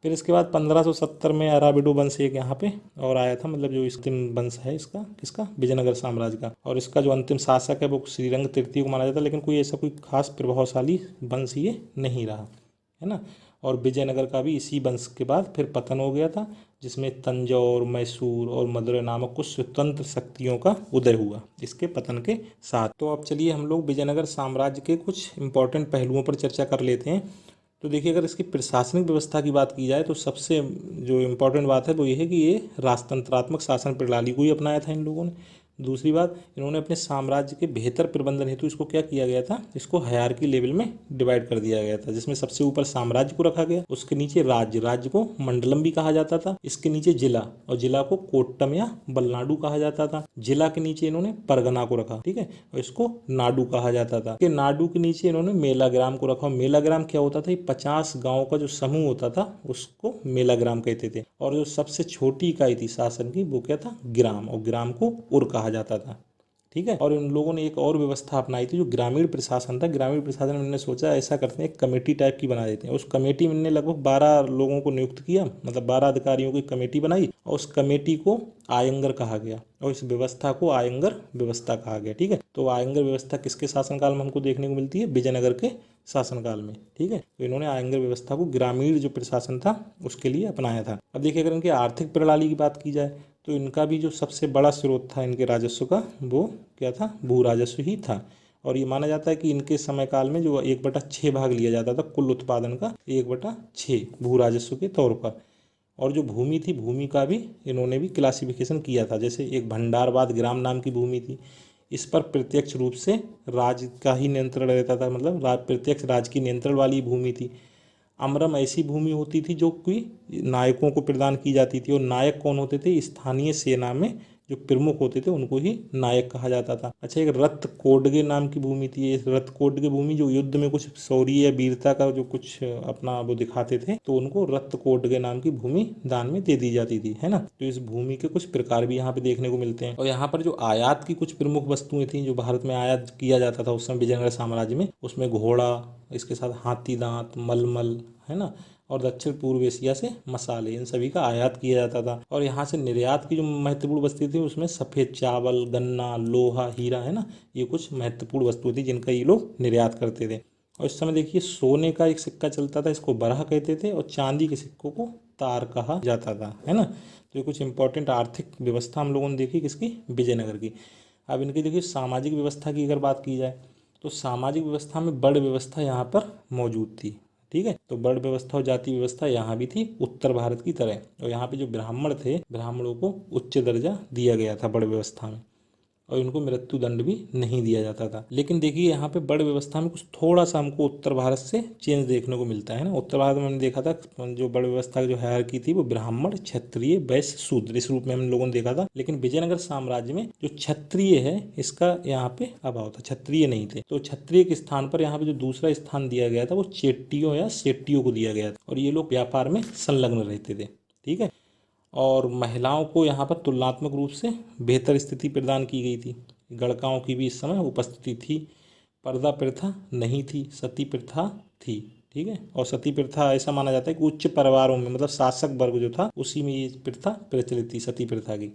फिर इसके बाद 1570 में अराबिडो वंश एक यहाँ पे और आया था, मतलब जो अंतिम वंश है इसका, किसका? विजयनगर साम्राज्य का। और इसका जो अंतिम शासक है वो श्रीरंग तृतीय को माना जाता है, लेकिन कोई ऐसा कोई खास प्रभावशाली वंश ये नहीं रहा, है ना। और विजयनगर का भी इसी वंश के बाद फिर पतन हो गया था, जिसमें तंजौर, मैसूर और मदुरै नामक कुछ स्वतंत्र शक्तियों का उदय हुआ इसके पतन के साथ। तो अब चलिए हम लोग विजयनगर साम्राज्य के कुछ इंपॉर्टेंट पहलुओं पर चर्चा कर लेते हैं। तो देखिए, अगर इसकी प्रशासनिक व्यवस्था की बात की जाए तो सबसे जो इम्पोर्टेंट बात है वो ये है कि ये राजतंत्रात्मक शासन प्रणाली को ही अपनाया था इन लोगों ने। दूसरी बात, इन्होंने अपने साम्राज्य के बेहतर प्रबंधन हेतु इसको क्या किया गया था, इसको हायरार्की लेवल में डिवाइड कर दिया गया था, जिसमें सबसे ऊपर साम्राज्य को रखा गया, उसके नीचे राज्य, राज्य को मंडलम भी कहा जाता था, इसके नीचे जिला, और जिला को कोट्टम या बलनाडु कहा जाता था। जिला के नीचे इन्होंने परगना को रखा, ठीक है, और इसको नाडु कहा जाता था। के नाडु के नीचे इन्होंने मेलाग्राम को रखा। मेलाग्राम क्या होता था? 50 गाँव का जो समूह होता था उसको मेलाग्राम कहते थे। और जो सबसे छोटी इकाई थी शासन की वो क्या था? ग्राम, और ग्राम को उर कहा जाता था, ठीक है। और इन लोगों ने एक और व्यवस्था अपनाई थी जो ग्रामीण प्रशासन था। ग्रामीण प्रशासन में इन्होंने सोचा ऐसा करते हैं, एक कमेटी टाइप की बना देते हैं। उस कमेटी में इन्होंने लगभग 12 लोगों को नियुक्त किया, मतलब 12 अधिकारियों की कमेटी बनाई, और उस कमेटी को आयंगर कहा गया, और इस व्यवस्था को आयंगर व्यवस्था कहा गया, ठीक है। तो आयंगर व्यवस्था किसके शासनकाल में हमको देखने को मिलती है? विजयनगर के शासनकाल में, ठीक है। तो इन्होंने आयंगर व्यवस्था को ग्रामीण जो प्रशासन था उसके लिए अपनाया था। अब देखिए, अगर इनकी आर्थिक प्रणाली की बात की जाए तो इनका भी जो सबसे बड़ा स्रोत था इनके राजस्व का वो क्या था? भू राजस्व ही था। और ये माना जाता है कि इनके समय काल में जो 1/6 भाग लिया जाता था कुल उत्पादन का, 1/6 भू राजस्व के तौर पर। और जो भूमि थी, भूमि का भी इन्होंने भी क्लासिफिकेशन किया था। जैसे एक भंडारवाद ग्राम नाम की भूमि थी, इस पर प्रत्यक्ष रूप से राज्य का ही नियंत्रण रहता था, मतलब प्रत्यक्ष राज्य की नियंत्रण वाली भूमि थी। अमरम ऐसी भूमि होती थी जो कि नायकों को प्रदान की जाती थी, और नायक कौन होते थे? स्थानीय सेना में जो प्रमुख होते थे उनको ही नायक कहा जाता था। अच्छा, एक रत्त कोडगे नाम की भूमि थी। इस रत्त कोडगे भूमि जो युद्ध में कुछ शौर्य या वीरता का जो कुछ अपना वो दिखाते थे, तो उनको रत्त कोडगे नाम की भूमि दान में दे दी जाती थी, है ना। तो इस भूमि के कुछ प्रकार भी यहाँ पे देखने को मिलते हैं। और यहाँ पर जो आयात की कुछ प्रमुख वस्तुएं थी जो भारत में आयात किया जाता था उस समय विजयनगर साम्राज्य में, उसमें घोड़ा, इसके साथ हाथी दांत, मलमल, है ना, और दक्षिण पूर्व एशिया से मसाले, इन सभी का आयात किया जाता था। और यहाँ से निर्यात की जो महत्वपूर्ण वस्तु थी उसमें सफ़ेद चावल, गन्ना, लोहा, हीरा, है ना, ये कुछ महत्वपूर्ण वस्तु थी जिनका ये लोग निर्यात करते थे। और इस समय देखिए, सोने का एक सिक्का चलता था, इसको बरहा कहते थे, और चांदी के सिक्कों को तार कहा जाता था, है ना। तो ये कुछ इंपॉर्टेंट आर्थिक व्यवस्था हम लोगों ने देखी किसकी? विजयनगर की। अब इनकी देखिए सामाजिक व्यवस्था की अगर बात की जाए तो सामाजिक व्यवस्था में बड़ व्यवस्था यहाँ पर मौजूद थी, ठीक है। तो बड़ व्यवस्था और जाति व्यवस्था यहाँ भी थी उत्तर भारत की तरह। और यहाँ पे जो ब्राह्मण थे, ब्राह्मणों को उच्च दर्जा दिया गया था बड़ व्यवस्था में। और इनको मृत्युदंड भी नहीं दिया जाता था। लेकिन देखिए यहाँ पे बड़ व्यवस्था में कुछ थोड़ा सा हमको उत्तर भारत से चेंज देखने को मिलता है ना। उत्तर भारत में हमने देखा था जो बड़ व्यवस्था की जो हायरार्की थी वो ब्राह्मण, क्षत्रिय, वैश्य, शूद्र इस रूप में हम लोगों ने देखा था। लेकिन विजयनगर साम्राज्य में जो क्षत्रिय है इसका यहाँ पे अभाव था, क्षत्रिय नहीं थे। तो क्षत्रिय के स्थान पर यहाँ पे जो दूसरा स्थान दिया गया था वो चेट्टियों या सेट्टियों को दिया गया था, और ये लोग व्यापार में संलग्न रहते थे। ठीक है। और महिलाओं को यहाँ पर तुलनात्मक रूप से बेहतर स्थिति प्रदान की गई थी। गणकाओं की भी इस समय उपस्थिति थी। पर्दा प्रथा नहीं थी, सती प्रथा थी। ठीक है। और सती प्रथा ऐसा माना जाता है कि उच्च परिवारों में, मतलब शासक वर्ग जो था उसी में ये प्रथा प्रचलित थी, सती प्रथा की।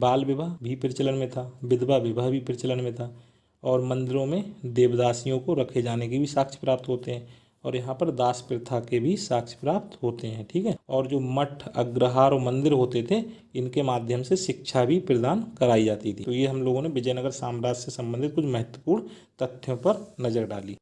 बाल विवाह भी प्रचलन में था, विधवा विवाह भी प्रचलन में था, और मंदिरों में देवदासियों को रखे जाने के भी साक्ष्य प्राप्त होते हैं, और यहाँ पर दास प्रथा के भी साक्ष्य प्राप्त होते हैं। ठीक है। और जो मठ, अग्रहार और मंदिर होते थे इनके माध्यम से शिक्षा भी प्रदान कराई जाती थी। तो ये हम लोगों ने विजयनगर साम्राज्य से संबंधित कुछ महत्वपूर्ण तथ्यों पर नजर डाली।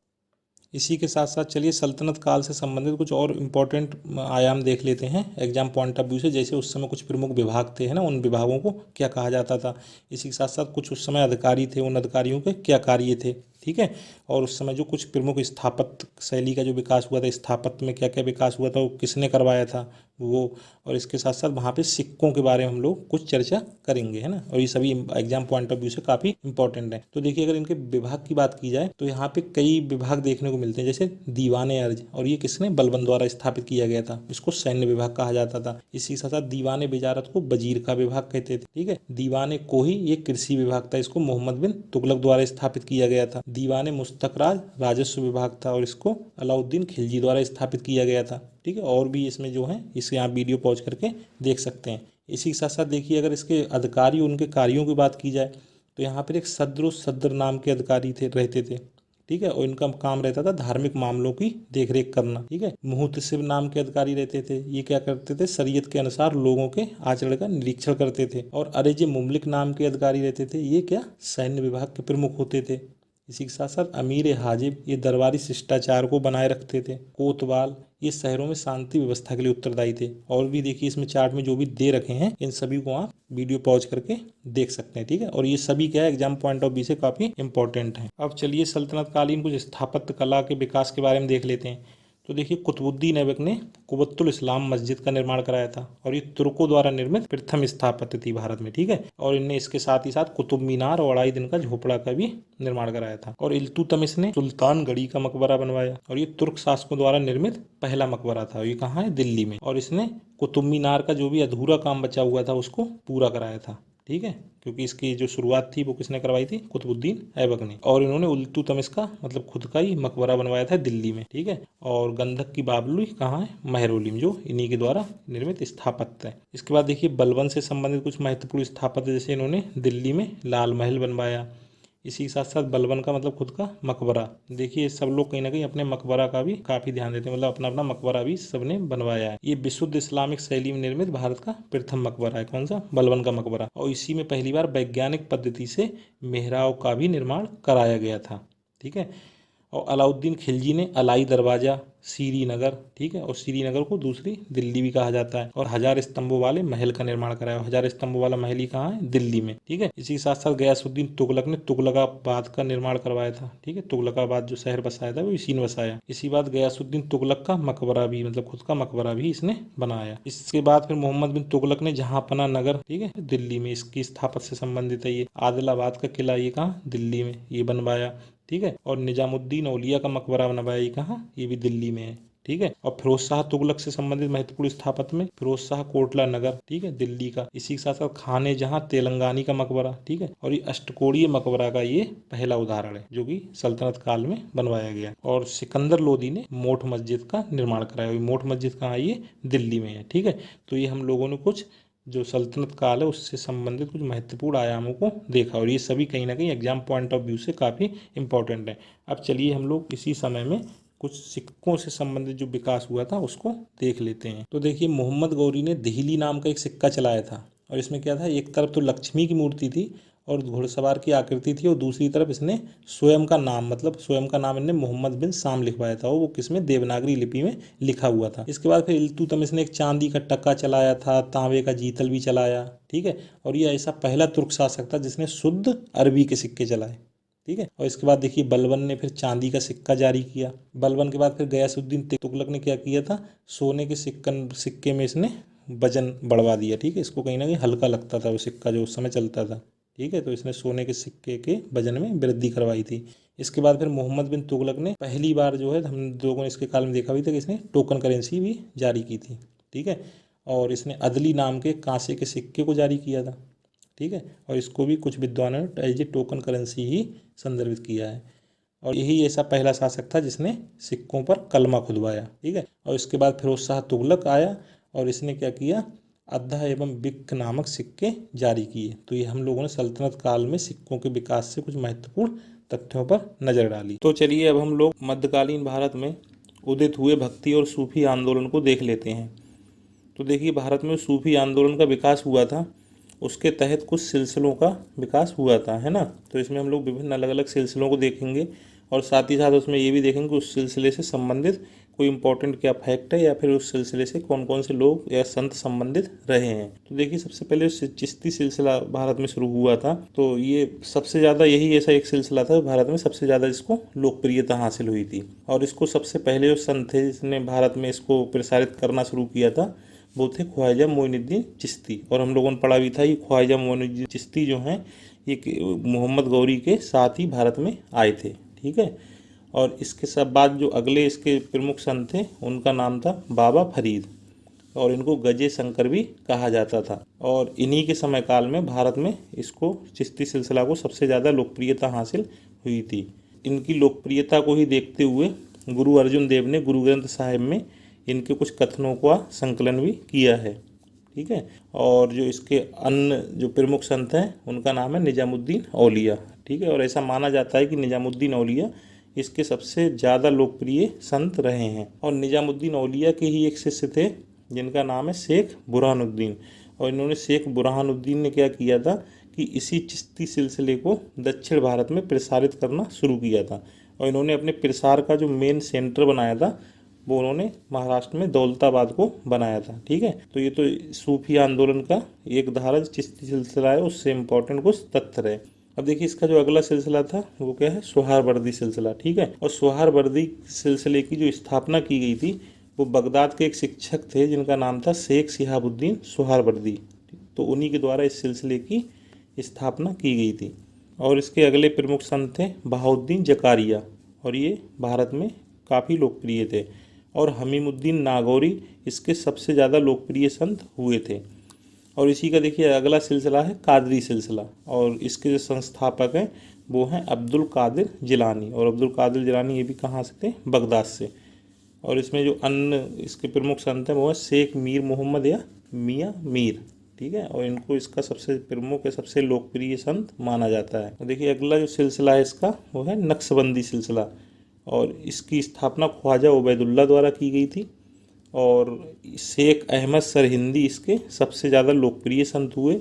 इसी के साथ साथ चलिए सल्तनत काल से संबंधित कुछ और इम्पोर्टेंट आयाम देख लेते हैं एग्जाम पॉइंट ऑफ व्यू से। जैसे उस समय कुछ प्रमुख विभाग थे, है ना, उन विभागों को क्या कहा जाता था। इसी के साथ साथ कुछ उस समय अधिकारी थे, उन अधिकारियों के क्या कार्य थे। ठीक है। और उस समय जो कुछ प्रमुख स्थापत्य शैली का जो विकास हुआ था, स्थापत्य में क्या क्या विकास हुआ था, वो किसने करवाया था वो। और इसके साथ साथ वहाँ पे सिक्कों के बारे में हम लोग कुछ चर्चा करेंगे, है ना। और ये सभी एग्जाम पॉइंट ऑफ व्यू से काफ़ी इंपॉर्टेंट है। तो देखिए अगर इनके विभाग की बात की जाए तो यहाँ पे कई विभाग देखने को मिलते हैं, जैसे दीवाने अर्ज, और ये किसने, बलबन द्वारा स्थापित किया गया था। इसको सैन्य विभाग कहा जाता था। इसी के साथ साथ दीवाने वजारत को वजीर का विभाग कहते थे। ठीक है। दीवाने कोही ये कृषि विभाग था, इसको मोहम्मद बिन तुगलक द्वारा स्थापित किया गया था। दीवाने मुस्तकराज राजस्व विभाग था, और इसको अलाउद्दीन खिलजी द्वारा स्थापित किया गया था। ठीक है। और भी इसमें जो है इसे आप वीडियो पॉज करके देख सकते हैं। इसी के साथ साथ देखिए अगर इसके अधिकारी उनके कार्यों की बात की जाए तो यहाँ पर एक सद्र और सद्र नाम के अधिकारी रहते थे। ठीक है। और इनका काम रहता था धार्मिक मामलों की देखरेख करना। ठीक है। मुहतसिब नाम के अधिकारी रहते थे, ये क्या करते थे, शरीयत के अनुसार लोगों के आचरण का निरीक्षण करते थे। और अरेज मुमलिक नाम के अधिकारी रहते थे, ये क्या, सैन्य विभाग के प्रमुख होते थे। इसी के साथ साथ अमीर हाजिब ये दरबारी शिष्टाचार को बनाए रखते थे। कोतवाल ये शहरों में शांति व्यवस्था के लिए उत्तरदायी थे। और भी देखिए इसमें चार्ट में जो भी दे रखे हैं इन सभी को आप वीडियो पॉज करके देख सकते हैं। ठीक है। और ये सभी क्या है, एग्जाम पॉइंट ऑफ व्यू से काफ़ी इंपॉर्टेंट है। अब चलिए सल्तनत कालीन कुछ स्थापत्य कला के विकास के बारे में देख लेते हैं। तो देखिए कुतुबुद्दीन ऐबक ने कुबतुल इस्लाम मस्जिद का निर्माण कराया था, और ये तुर्कों द्वारा निर्मित प्रथम स्थापत्य थी भारत में। ठीक है। और इनने इसके साथ ही साथ कुतुब मीनार और अढ़ाई दिन का झोपड़ा का भी निर्माण कराया था। और इल्तुतमिश ने सुल्तान गढ़ी का मकबरा बनवाया, और ये तुर्क शासकों द्वारा निर्मित पहला मकबरा था। ये कहाँ है, दिल्ली में। और इसने कुतुब मीनार का जो भी अधूरा काम बचा हुआ था उसको पूरा कराया था। ठीक है। क्योंकि इसकी जो शुरुआत थी वो किसने करवाई थी, कुतुबुद्दीन ऐबक ने। और इन्होंने इल्तुतमिश का मतलब खुद का ही मकबरा बनवाया था दिल्ली में। ठीक है। और गंधक की बावली कहाँ है, महरौली में, जो इन्हीं के द्वारा निर्मित स्थापत्य है। इसके बाद देखिए बलबन से संबंधित कुछ महत्वपूर्ण स्थापत्य, जैसे इन्होंने दिल्ली में लाल महल बनवाया। इसी के साथ साथ बलबन का मतलब खुद का मकबरा। देखिए सब लोग कहीं ना कहीं अपने मकबरा का भी काफ़ी ध्यान देते हैं, मतलब अपना अपना मकबरा भी सबने बनवाया है। ये विशुद्ध इस्लामिक शैली में निर्मित भारत का प्रथम मकबरा है। कौन सा, बलबन का मकबरा। और इसी में पहली बार वैज्ञानिक पद्धति से मेहराब का भी निर्माण कराया गया था। ठीक है। और अलाउद्दीन खिलजी ने अलाई दरवाजा, श्रीनगर, ठीक है, और श्रीनगर को दूसरी दिल्ली भी कहा जाता है, और 1000 स्तंभों वाले महल का निर्माण कराया। 1000 स्तंभों वाला महल ही कहाँ है, दिल्ली में। ठीक है। इसी के साथ साथ गयासुद्दीन तुगलक ने तुगलकाबाद का निर्माण करवाया था। ठीक है। तुगलकाबाद जो शहर बसाया था वो इसी ने बसाया। इसी बात गयासुद्दीन तुगलक का मकबरा भी, मतलब खुद का मकबरा भी इसने बनाया। इसके बाद फिर मोहम्मद बिन तुगलक ने जहांपना नगर, ठीक है, दिल्ली में, इसकी स्थापना से संबंधित है ये। आदिलाबाद का किला ये कहाँ, दिल्ली में, ये बनवाया। ठीक है। और निजामुद्दीन औलिया का मकबरा बनवाया, ये कहाँ, ये भी दिल्ली में है। ठीक है। और फिरोज शाह तुगलक से संबंधित महत्वपूर्ण स्थापत्य में फिरोज शाह कोटला नगर, ठीक है, दिल्ली का। इसी के साथ साथ खाने जहां तेलंगानी का मकबरा, ठीक है, और ये अष्टकोणीय मकबरा का ये पहला उदाहरण है जो कि सल्तनत काल में बनवाया गया। और सिकंदर लोदी ने मोठ मस्जिद का निर्माण कराया। मोठ मस्जिद कहाँ है, ये दिल्ली में है। ठीक है। तो ये हम लोगों ने कुछ जो सल्तनत काल है उससे संबंधित कुछ महत्वपूर्ण आयामों को देखा, और ये सभी कहीं ना कहीं एग्जाम पॉइंट ऑफ व्यू से काफ़ी इंपॉर्टेंट है। अब चलिए हम लोग इसी समय में कुछ सिक्कों से संबंधित जो विकास हुआ था उसको देख लेते हैं। तो देखिए मोहम्मद गौरी ने देहली नाम का एक सिक्का चलाया था, और इसमें क्या था, एक तरफ तो लक्ष्मी की मूर्ति थी और घुड़सवार की आकृति थी, और दूसरी तरफ इसने स्वयं का नाम, मतलब स्वयं का नाम इन्हें मोहम्मद बिन साम लिखवाया था, और वो किसमें, देवनागरी लिपि में लिखा हुआ था। इसके बाद फिर इल्तुतमिश ने एक चांदी का टक्का चलाया था, तांबे का जीतल भी चलाया, ठीक है। और ये ऐसा पहला तुर्क शासक था जिसने शुद्ध अरबी के सिक्के चलाए, ठीक है। और इसके बाद देखिए बलबन ने फिर चांदी का सिक्का जारी किया। बलबन के बाद फिर गयासुद्दीन तुगलक ने क्या किया था, सोने के सिक्के में इसने वजन बढ़वा दिया, ठीक है। इसको कहीं ना कहीं हल्का लगता था वो सिक्का जो उस समय चलता था, ठीक है। तो इसने सोने के सिक्के के वजन में वृद्धि करवाई थी। इसके बाद फिर मोहम्मद बिन तुगलक ने पहली बार जो है, हम लोगों ने इसके काल में देखा भी था कि इसने टोकन करेंसी भी जारी की थी, ठीक है। और इसने अदली नाम के कांसे के सिक्के को जारी किया था, ठीक है। और इसको भी कुछ विद्वानों ने एज ए टोकन करेंसी ही संदर्भित किया है। और यही ऐसा पहला शासक था जिसने सिक्कों पर कलमा खुदवाया, ठीक है। और इसके बाद फिरोज शाह तुगलक आया और इसने क्या किया, अद्धा एवं बिक्क नामक सिक्के जारी किए। तो ये हम लोगों ने सल्तनत काल में सिक्कों के विकास से कुछ महत्वपूर्ण तथ्यों पर नजर डाली। तो चलिए अब हम लोग मध्यकालीन भारत में उदित हुए भक्ति और सूफी आंदोलन को देख लेते हैं। तो देखिए भारत में सूफी आंदोलन का विकास हुआ था, उसके तहत कुछ सिलसिलों का विकास हुआ था, है ना। तो इसमें हम लोग विभिन्न अलग अलग सिलसिलों को देखेंगे, और साथ ही साथ उसमें ये भी देखेंगे उस सिलसिले से संबंधित कोई इंपॉर्टेंट क्या फैक्ट है, या फिर उस सिलसिले से कौन कौन से लोग या संत संबंधित रहे हैं। तो देखिए सबसे पहले चिश्ती सिलसिला भारत में शुरू हुआ था। तो ये सबसे ज़्यादा यही ऐसा एक सिलसिला था भारत में सबसे ज़्यादा जिसको लोकप्रियता हासिल हुई थी। और इसको सबसे पहले जो संत थे जिसने भारत में इसको प्रसारित करना शुरू किया था वो थे ख्वाजा मोइनुद्दीन चिश्ती। और हम लोगों ने पढ़ा भी था ये ख्वाजा मोइनुद्दीन चिश्ती जो हैं ये मोहम्मद गौरी के साथ ही भारत में आए थे, ठीक है। और इसके सब बाद जो अगले इसके प्रमुख संत थे उनका नाम था बाबा फरीद, और इनको गजे शंकर भी कहा जाता था। और इन्हीं के समय काल में भारत में इसको चिश्ती सिलसिला को सबसे ज़्यादा लोकप्रियता हासिल हुई थी। इनकी लोकप्रियता को ही देखते हुए गुरु अर्जुन देव ने गुरु ग्रंथ साहिब में इनके कुछ कथनों का संकलन भी किया है, ठीक है। और जो इसके अन्य जो प्रमुख संत हैं उनका नाम है निजामुद्दीन औलिया, ठीक है। और ऐसा माना जाता है कि निजामुद्दीन औलिया इसके सबसे ज़्यादा लोकप्रिय संत रहे हैं। और निजामुद्दीन औलिया के ही एक शिष्य थे जिनका नाम है शेख बुरहानुद्दीन। और इन्होंने शेख बुरहानुद्दीन ने क्या किया था कि इसी चिश्ती सिलसिले को दक्षिण भारत में प्रसारित करना शुरू किया था। और इन्होंने अपने प्रसार का जो मेन सेंटर बनाया था वो उन्होंने महाराष्ट्र में दौलताबाद को बनाया था, ठीक है। तो ये तो सूफी आंदोलन का एक धारा चिश्ती सिलसिला है, उससे इम्पोर्टेंट कुछ तथ्य रहे। अब देखिए इसका जो अगला सिलसिला था वो क्या है, सोहरावर्दी सिलसिला, ठीक है। और सोहरावर्दी सिलसिले की जो स्थापना की गई थी वो बगदाद के एक शिक्षक थे जिनका नाम था शेख शिहाबुद्दीन सोहरावर्दी। तो उन्हीं के द्वारा इस सिलसिले की स्थापना की गई थी। और इसके अगले प्रमुख संत थे बहाउद्दीन जकारिया, और ये भारत में काफ़ी लोकप्रिय थे। और हमीमुद्दीन नागौरी इसके सबसे ज़्यादा लोकप्रिय संत हुए थे। और इसी का देखिए अगला सिलसिला है कादरी सिलसिला, और इसके जो संस्थापक हैं वो हैं अब्दुल कादिर जिलानी। और अब्दुल कादिर जिलानी ये भी कहाँ से थे, बगदाद से। और इसमें जो अन्य इसके प्रमुख संत हैं वो हैं शेख मीर मोहम्मद या मियाँ मीर, ठीक है। और इनको इसका सबसे प्रमुख या सबसे लोकप्रिय संत माना जाता है। देखिए अगला जो सिलसिला है इसका वो है नक्शबंदी सिलसिला, और इसकी स्थापना ख्वाजा उबैदुल्ला द्वारा की गई थी। और शेख अहमद सरहिंदी इसके सबसे ज़्यादा लोकप्रिय संत हुए।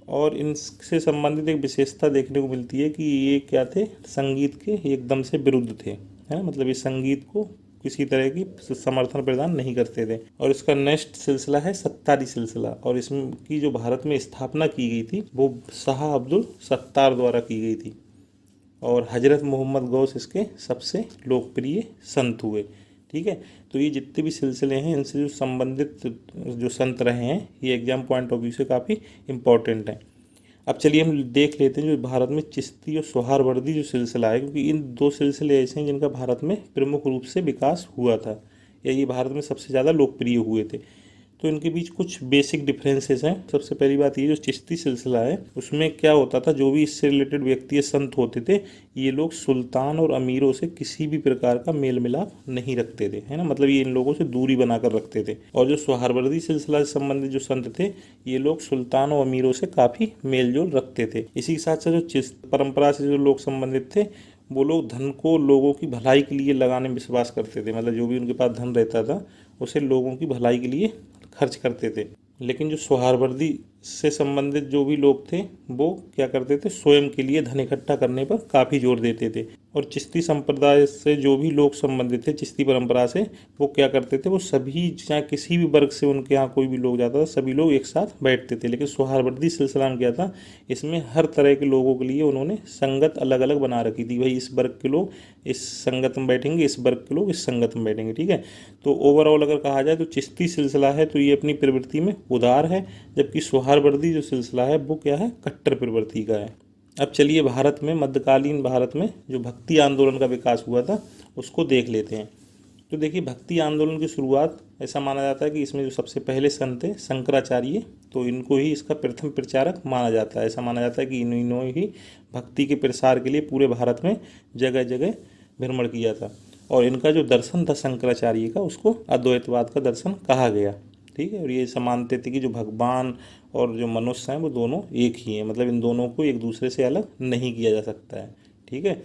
और इनसे संबंधित एक विशेषता देखने को मिलती है कि ये क्या थे, संगीत के एकदम से विरुद्ध थे, है, मतलब ये संगीत को किसी तरह की समर्थन प्रदान नहीं करते थे। और इसका नेक्स्ट सिलसिला है सत्तारी सिलसिला, और इसकी जो भारत में स्थापना की गई थी वो शाह अब्दुल सत्तार द्वारा की गई थी। और हजरत मोहम्मद गौस इसके सबसे लोकप्रिय संत हुए, ठीक है। तो ये जितने भी सिलसिले हैं इनसे जो संबंधित जो संत रहे हैं ये एग्जाम पॉइंट ऑफ व्यू से काफ़ी इम्पोर्टेंट हैं। अब चलिए हम देख लेते हैं जो भारत में चिश्ती और सोहरावर्दी जो सिलसिला है, क्योंकि इन दो सिलसिले ऐसे हैं जिनका भारत में प्रमुख रूप से विकास हुआ था, या ये भारत में सबसे ज़्यादा लोकप्रिय हुए थे। तो इनके बीच कुछ बेसिक डिफरेंसेस हैं। सबसे पहली बात ये जो चिश्ती सिलसिला है उसमें क्या होता था, जो भी इससे रिलेटेड व्यक्ति संत होते थे ये लोग सुल्तान और अमीरों से किसी भी प्रकार का मेल मिलाप नहीं रखते थे, है ना, मतलब ये इन लोगों से दूरी बनाकर रखते थे। और जो सोहरावर्दी सिलसिला से संबंधित जो संत थे ये लोग सुल्तान और अमीरों से काफ़ी मेल जोल रखते थे। इसी के साथ साथ जो परंपरा से जो लोग संबंधित थे वो लोग धन को लोगों की भलाई के लिए लगाने में विश्वास करते थे, मतलब जो भी उनके पास धन रहता था उसे लोगों की भलाई के लिए खर्च करते थे। लेकिन जो सोहरावर्दी से संबंधित जो भी लोग थे वो क्या करते थे, स्वयं के लिए धन इकट्ठा करने पर काफ़ी जोर देते थे। और चिश्ती संप्रदाय से जो भी लोग संबंधित थे, चिश्ती परंपरा से, वो क्या करते थे, वो सभी चाहे किसी भी वर्ग से उनके यहाँ कोई भी लोग जाता था, सभी लोग एक साथ बैठते थे। लेकिन सोहरावर्दी सिलसिला में क्या था, इसमें हर तरह के लोगों के लिए उन्होंने संगत अलग अलग बना रखी थी। भाई इस वर्ग के लोग इस संगत में बैठेंगे, इस वर्ग के लोग इस संगत में बैठेंगे। ठीक है, तो ओवरऑल अगर कहा जाए तो चिश्ती सिलसिला है तो ये अपनी प्रवृत्ति में उदार है, जबकि सोहरावर्दी जो सिलसिला है वो क्या है, कट्टर प्रवृत्ति का है। अब चलिए भारत में, मध्यकालीन भारत में जो भक्ति आंदोलन का विकास हुआ था उसको देख लेते हैं। तो देखिए, भक्ति आंदोलन की शुरुआत ऐसा माना जाता है कि इसमें जो सबसे पहले संत थे शंकराचार्य, तो इनको ही इसका प्रथम प्रचारक माना जाता है। ऐसा माना जाता है कि इन्होंने ही भक्ति के प्रसार के लिए पूरे भारत में जगह जगह भ्रमण किया था। और इनका जो दर्शन था शंकराचार्य का, उसको अद्वैतवाद का दर्शन कहा गया। ठीक है, और ये ऐसा मानते थे कि जो भगवान और जो मनुष्य हैं वो दोनों एक ही हैं, मतलब इन दोनों को एक दूसरे से अलग नहीं किया जा सकता है। ठीक है,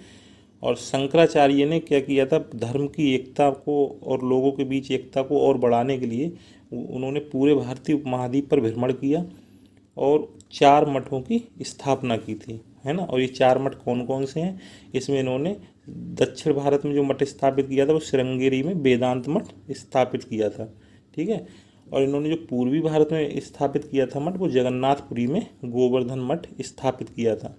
और शंकराचार्य ने क्या किया था, धर्म की एकता को और लोगों के बीच एकता को और बढ़ाने के लिए उन्होंने पूरे भारतीय उपमहाद्वीप पर भ्रमण किया और 4 मठों की स्थापना की थी, है ना। और ये 4 मठ कौन कौन से हैं, इसमें इन्होंने दक्षिण भारत में जो मठ स्थापित किया था वो श्रृंगेरी में वेदांत मठ स्थापित किया था। ठीक है, और इन्होंने जो पूर्वी भारत में स्थापित किया था मठ, वो जगन्नाथपुरी में गोवर्धन मठ स्थापित किया था।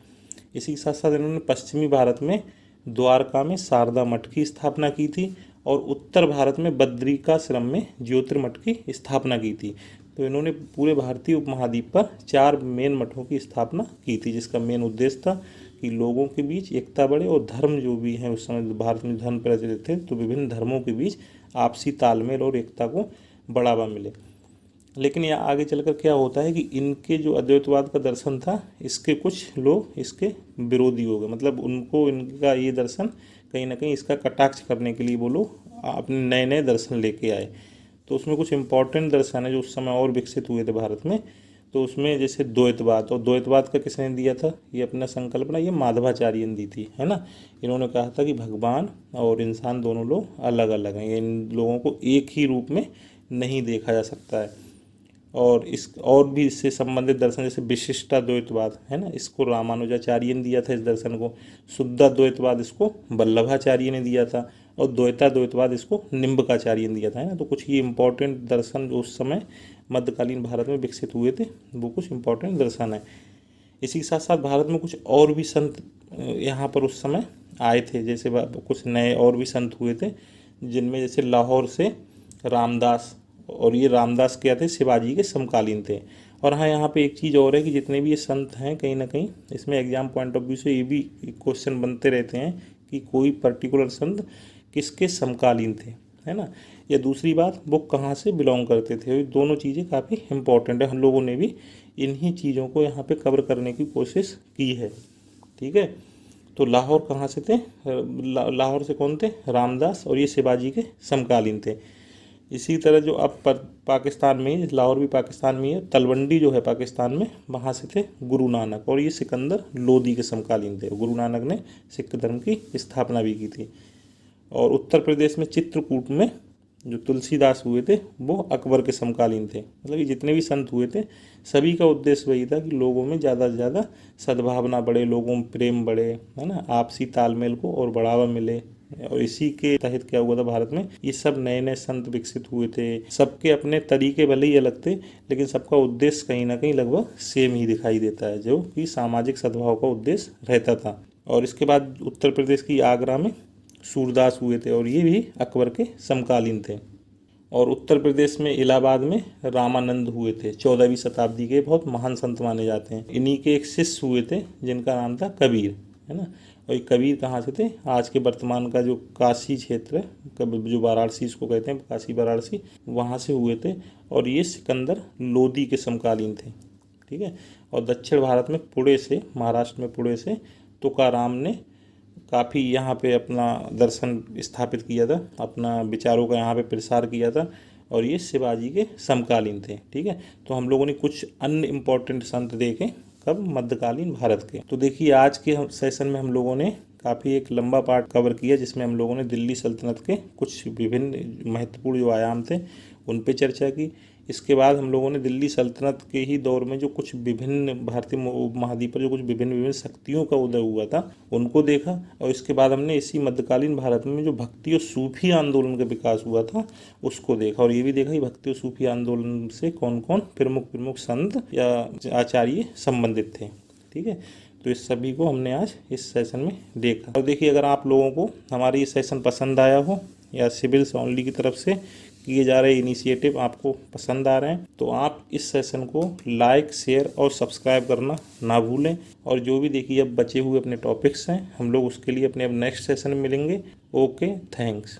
इसी के साथ साथ इन्होंने पश्चिमी भारत में द्वारका में शारदा मठ की स्थापना की थी और उत्तर भारत में बद्रिकाश्रम में ज्योतिर्मठ की स्थापना की थी। तो इन्होंने पूरे भारतीय उपमहाद्वीप पर 4 मेन मठों की स्थापना की थी, जिसका मेन उद्देश्य था कि लोगों के बीच एकता बढ़े और धर्म जो भी हैं, उस समय भारत में धर्म प्रचलित थे, तो विभिन्न धर्मों के बीच आपसी तालमेल और एकता को बढ़ावा मिले। लेकिन यह आगे चलकर क्या होता है कि इनके जो अद्वैतवाद का दर्शन था, इसके कुछ लोग इसके विरोधी हो गए, मतलब उनको इनका ये दर्शन कहीं ना कहीं इसका कटाक्ष करने के लिए वो लोग अपने नए नए दर्शन लेके आए। तो उसमें कुछ इंपॉर्टेंट दर्शन है जो उस समय और विकसित हुए थे भारत में। तो उसमें जैसे द्वैतवाद, और द्वैतवाद का किसने दिया था, ये अपना संकल्पना ये माधवाचार्य ने दी थी, है ना। इन्होंने कहा था कि भगवान और इंसान दोनों लोग अलग अलग हैं, इन लोगों को एक ही रूप में नहीं देखा जा सकता है। और इस और भी इससे संबंधित दर्शन जैसे विशिष्टाद्वैतवाद है ना, इसको रामानुजाचार्य ने दिया था इस दर्शन को। शुद्धाद्वैतवाद इसको वल्लभाचार्य ने दिया था और द्वैताद्वैतवाद इसको निम्बकाचार्य ने दिया था, है ना। तो कुछ ये इंपॉर्टेंट दर्शन जो उस समय मध्यकालीन भारत में विकसित हुए थे, वो कुछ इंपॉर्टेंट दर्शन है। इसी के साथ साथ भारत में कुछ और भी संत यहाँ पर उस समय आए थे, जैसे कुछ नए और भी संत हुए थे, जिनमें जैसे लाहौर से रामदास, और ये रामदास क्या थे, शिवाजी के समकालीन थे। और हाँ, यहाँ पे एक चीज़ और है कि जितने भी ये संत हैं, कहीं ना कहीं इसमें एग्जाम पॉइंट ऑफ व्यू से ये भी क्वेश्चन बनते रहते हैं कि कोई पर्टिकुलर संत किसके समकालीन थे, है ना, या दूसरी बात वो कहाँ से बिलोंग करते थे। ये दोनों चीज़ें काफ़ी इंपॉर्टेंट है, हम लोगों ने भी इन्हीं चीज़ों को यहाँ पे कवर करने की कोशिश की है। ठीक है, तो लाहौर कहाँ से थे, लाहौर से कौन थे, रामदास, और ये शिवाजी के समकालीन थे। इसी तरह जो अब पाकिस्तान में ही, लाहौर भी पाकिस्तान में है, तलवंडी जो है पाकिस्तान में, वहाँ से थे गुरु नानक, और ये सिकंदर लोदी के समकालीन थे। गुरु नानक ने सिख धर्म की स्थापना भी की थी। और उत्तर प्रदेश में चित्रकूट में जो तुलसीदास हुए थे वो अकबर के समकालीन थे। मतलब ये जितने भी संत हुए थे, सभी का उद्देश्य वही था कि लोगों में ज़्यादा से ज़्यादा सद्भावना बढ़े, लोगों में प्रेम बढ़े, है ना, आपसी तालमेल को और बढ़ावा मिले। और इसी के तहत क्या हुआ था, भारत में ये सब नए नए संत विकसित हुए थे। सबके अपने तरीके भले ही अलग थे, लेकिन सबका उद्देश्य कहीं ना कहीं लगभग सेम ही दिखाई देता है, जो कि सामाजिक सद्भाव का उद्देश्य रहता था। और इसके बाद उत्तर प्रदेश की आगरा में सूरदास हुए थे, और ये भी अकबर के समकालीन थे। और उत्तर प्रदेश में इलाहाबाद में रामानंद हुए थे, 14वीं शताब्दी के बहुत महान संत माने जाते हैं। इन्हीं के एक शिष्य हुए थे जिनका नाम था कबीर, है ना। और ये कबीर कहाँ से थे, आज के वर्तमान का जो काशी क्षेत्र है, जो वाराणसी इसको कहते हैं, काशी वाराणसी, वहाँ से हुए थे। और ये सिकंदर लोदी के समकालीन थे। ठीक है, और दक्षिण भारत में पुणे से, महाराष्ट्र में पुणे से तुकाराम ने काफ़ी यहाँ पे अपना दर्शन स्थापित किया था, अपना विचारों का यहाँ पे प्रसार किया था, और ये शिवाजी के समकालीन थे। ठीक है, तो हम लोगों ने कुछ अन्य इम्पोर्टेंट संत देखे कब, मध्यकालीन भारत के। तो देखिए, आज के सेशन में हम लोगों ने काफ़ी एक लंबा पार्ट कवर किया, जिसमें हम लोगों ने दिल्ली सल्तनत के कुछ विभिन्न महत्वपूर्ण जो आयाम थे उन पे चर्चा की। इसके बाद हम लोगों ने दिल्ली सल्तनत के ही दौर में जो कुछ विभिन्न भारतीय महाद्वीप पर जो कुछ विभिन्न विभिन्न शक्तियों का उदय हुआ था उनको देखा। और इसके बाद हमने इसी मध्यकालीन भारत में जो भक्ति और सूफी आंदोलन का विकास हुआ था उसको देखा। और ये भी देखा कि भक्ति और सूफी आंदोलन से कौन कौन प्रमुख संत या आचार्य संबंधित थे। ठीक है, तो इस सभी को हमने आज इस सेशन में देखा। और देखिए, अगर आप लोगों को हमारी ये सेशन पसंद आया हो या सिविल्स ओनली की तरफ से किए जा रहे इनिशिएटिव आपको पसंद आ रहे हैं तो आप इस सेशन को लाइक, शेयर और सब्सक्राइब करना ना भूलें। और जो भी देखिए अब बचे हुए अपने टॉपिक्स हैं हम लोग उसके लिए अपने अब नेक्स्ट सेशन में मिलेंगे। Okay, thanks.